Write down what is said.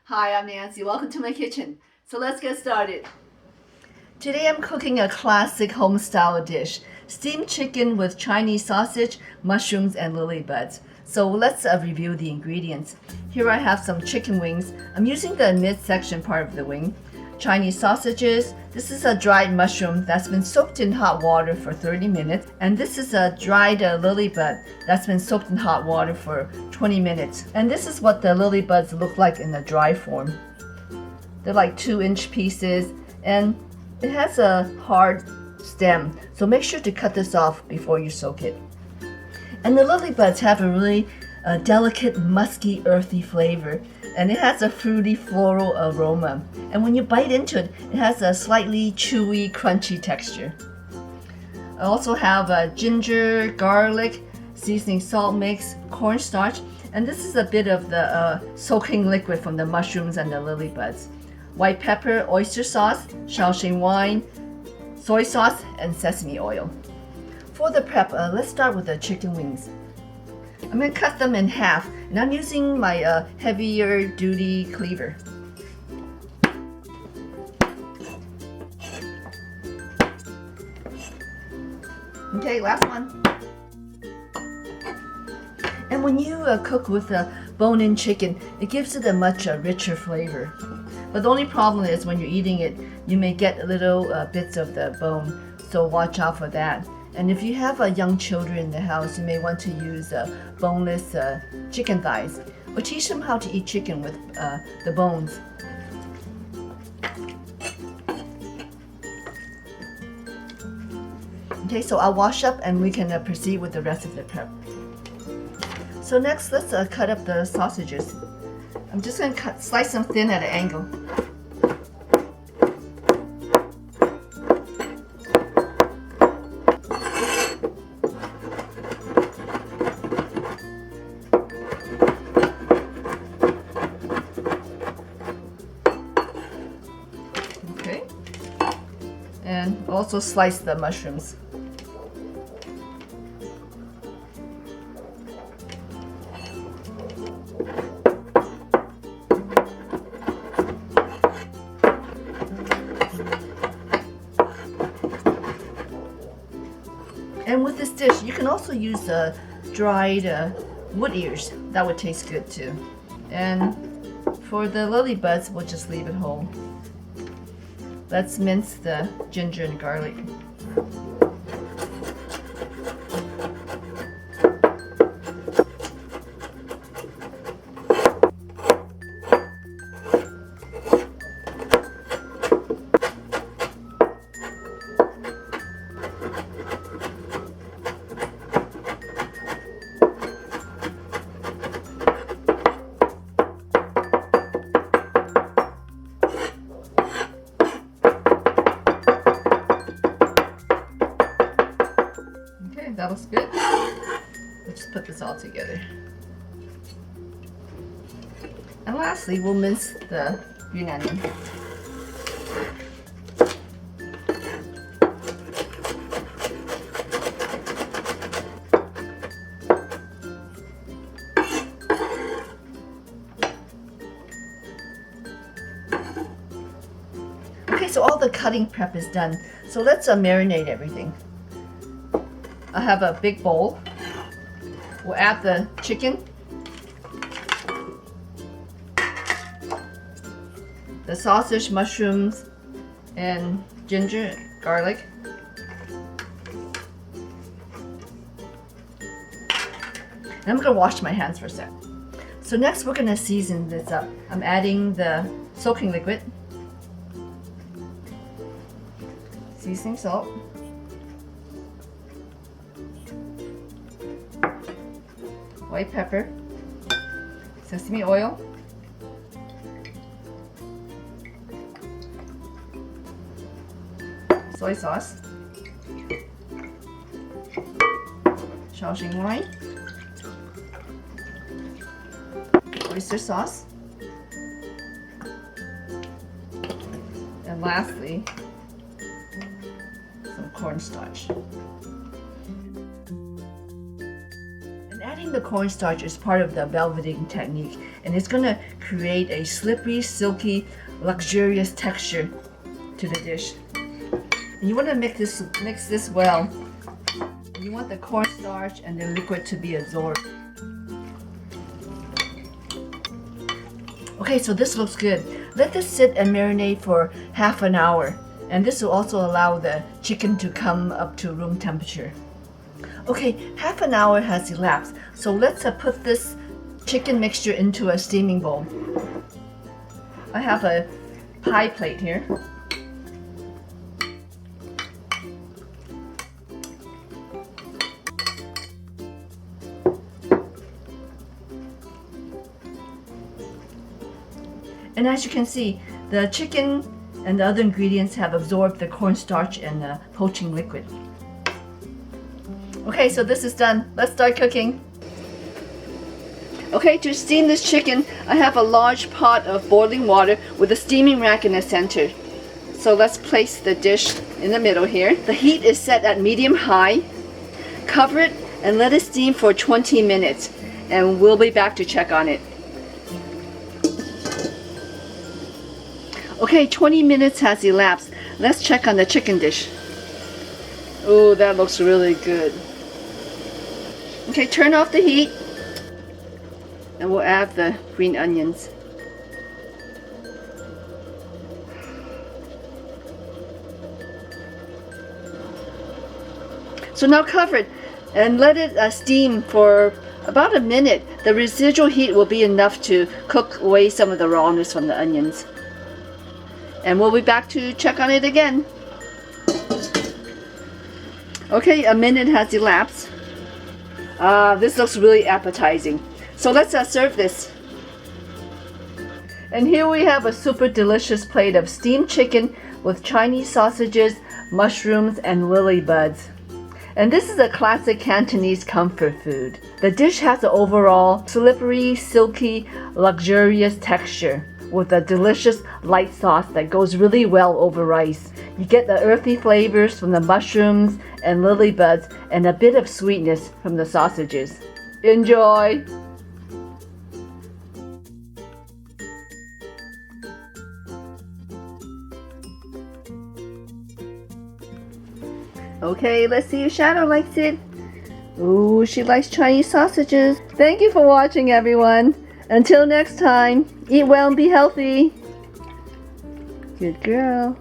Hi, I'm Nancy. Welcome to my kitchen. So let's get started. Today I'm cooking a classic home-style dish, steamed chicken with Chinese sausage, mushrooms, and lily buds. So let's review the ingredients. Here I have some chicken wings. I'm using the midsection part of the wing. Chinese sausages. This is a dried mushroom that's been soaked in hot water for 30 minutes. And this is a dried lily bud that's been soaked in hot water for 20 minutes. And this is what the lily buds look like in the dry form. They're like 2-inch pieces, and it has a hard stem. So make sure to cut this off before you soak it. And the lily buds have a really delicate, musky, earthy flavor. And it has a fruity floral aroma. And when you bite into it, it has a slightly chewy, crunchy texture. I also have ginger, garlic, seasoning salt mix, cornstarch, and this is a bit of the soaking liquid from the mushrooms and the lily buds. White pepper, oyster sauce, Shaoxing wine, soy sauce, and sesame oil. For the prep, let's start with the chicken wings. I'm going to cut them in half, and I'm using my heavier duty cleaver. Okay, last one. And when you cook with a bone-in chicken, it gives it a much richer flavor. But the only problem is when you're eating it, you may get little bits of the bone, so watch out for that. And if you have young children in the house, you may want to use boneless chicken thighs, or teach them how to eat chicken with the bones. Okay, so I'll wash up and we can proceed with the rest of the prep. So next, let's cut up the sausages. I'm just going to slice them thin at an angle. Okay, and also slice the mushrooms. And with this dish, you can also use dried wood ears. That would taste good too. And for the lily buds, we'll just leave it whole. Let's mince the ginger and garlic. That looks good. Let's just put this all together. And lastly, we'll mince the green onion. Okay, so all the cutting prep is done. So let's marinate everything. I have a big bowl. We'll add the chicken, the sausage, mushrooms, and ginger, garlic. And I'm gonna wash my hands for a sec. So next we're gonna season this up. I'm adding the soaking liquid, seasoning salt, white pepper, sesame oil, soy sauce, Shaoxing wine, oyster sauce, and lastly, some cornstarch. steaming the cornstarch is part of the velveting technique, and it's going to create a slippery, silky, luxurious texture to the dish. And you want to mix this well. You want the cornstarch and the liquid to be absorbed. Okay, so this looks good. Let this sit and marinate for half an hour, and this will also allow the chicken to come up to room temperature. Okay, half an hour has elapsed, so let's put this chicken mixture into a steaming bowl. I have a pie plate here. And as you can see, the chicken and the other ingredients have absorbed the cornstarch and the poaching liquid. Okay, so this is done. Let's start cooking. Okay, to steam this chicken, I have a large pot of boiling water with a steaming rack in the center. So let's place the dish in the middle here. The heat is set at medium-high. Cover it and let it steam for 20 minutes, and we'll be back to check on it. Okay, 20 minutes has elapsed. Let's check on the chicken dish. Oh, that looks really good. Okay, turn off the heat, and we'll add the green onions. So now cover it and let it steam for about a minute. The residual heat will be enough to cook away some of the rawness from the onions. And we'll be back to check on it again. Okay, a minute has elapsed. This looks really appetizing. So let's serve this. And here we have a super delicious plate of steamed chicken with Chinese sausages, mushrooms, and lily buds. And this is a classic Cantonese comfort food. The dish has an overall slippery, silky, luxurious texture, with a delicious light sauce that goes really well over rice. You get the earthy flavors from the mushrooms and lily buds and a bit of sweetness from the sausages. Enjoy! Okay, let's see if Shadow likes it. Ooh, she likes Chinese sausages. Thank you for watching, everyone. Until next time, eat well and be healthy. Good girl.